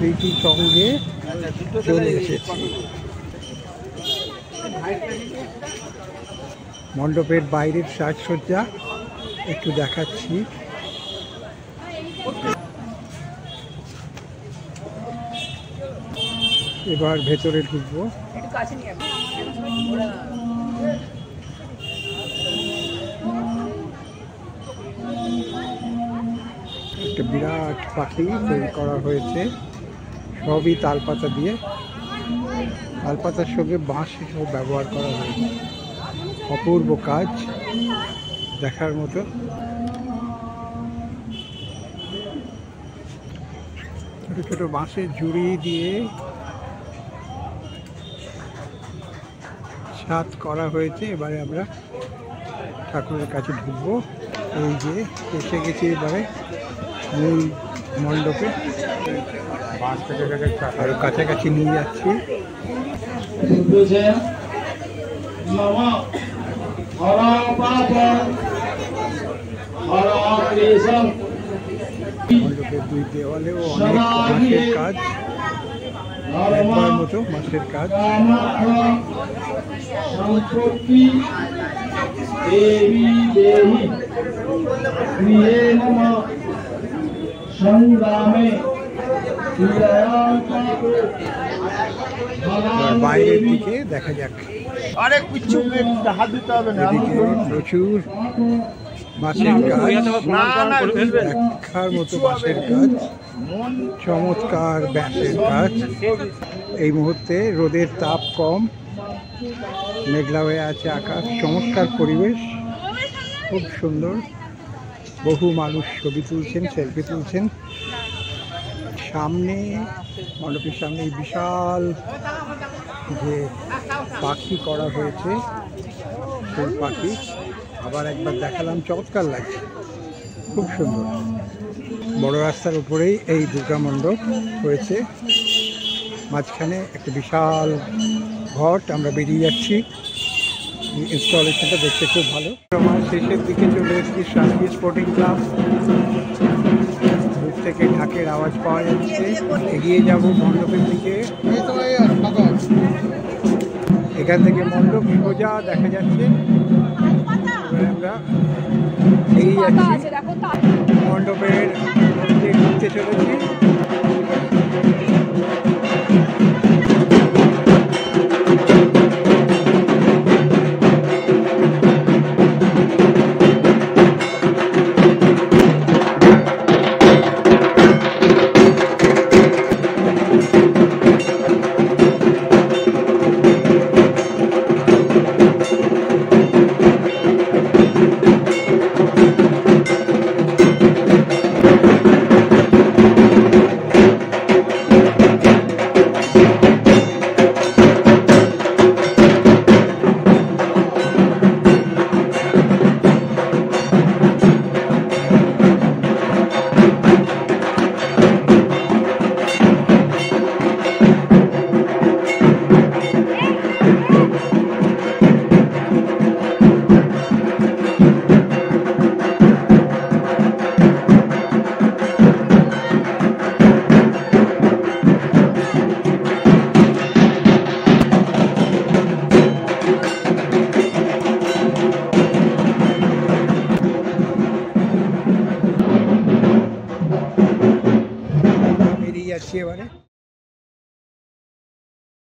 স্মৃতি সঙ্গে চলে এসেছি। মণ্ডপের বাইরের সাজসজ্জা একটু দেখাচ্ছি। এবার ভেতরে ঢুকবো। একটা বিরাট পাখি তৈরি করা হয়েছে, সবই তালপাতা দিয়ে। তালপাতার সঙ্গে বাঁশের সব ব্যবহার করা হয়েছে। অপূর্ব কাজ, দেখার মতো। ছোট ছোট বাঁশের ঝুড়ি দিয়ে ছাদ করা হয়েছে। এবারে আমরা ঠাকুরের কাছে ঢুকবো। এই যে এসে গেছি এবারে মূল মণ্ডপে, আরো কাছাকাছি নিয়ে যাচ্ছি। মণ্ডপের দুই দেওয়ালেও অনেক বাঁশের কাজ, মতো বাঁশের কাজ। বাইরের দিকে দেখা যাক। এদিকে প্রচুর বাঁশের কাজ, দেখার মতো বাঁশের কাজ, চমৎকার বাঁশের কাজ। এই মুহূর্তে রোদের তাপ কম, মেঘলা হয়ে আছে আকাশ, চমৎকার পরিবেশ, খুব সুন্দর। বহু মানুষ ছবি তুলছেন, সেলফি তুলছেন। সামনে মণ্ডপের সামনে বিশাল যে পাখি করা হয়েছে, সেই পাখি আবার একবার দেখালাম, চমৎকার লাগছে, খুব সুন্দর। বড় রাস্তার উপরেই এই দুর্গা মণ্ডপ হয়েছে, মাঝখানে একটা বিশাল ঘট। আমরা বেরিয়ে যাচ্ছি, ইনস্টলেশনটা দেখতে খুব ভালো। আমার শেষের দিকে চলে এসেছি শান্তি স্পোর্টিং ক্লাব। দূর থেকে ঢাকের আওয়াজ পাওয়া যাচ্ছে। এগিয়ে যাব মণ্ডপের দিকে। এখান থেকে মণ্ডপ সোজা দেখা যাচ্ছে। আমরা এগিয়ে যাচ্ছি, মণ্ডপের মধ্যে ঢুকতে চলেছি। যাচ্ছি এবারে।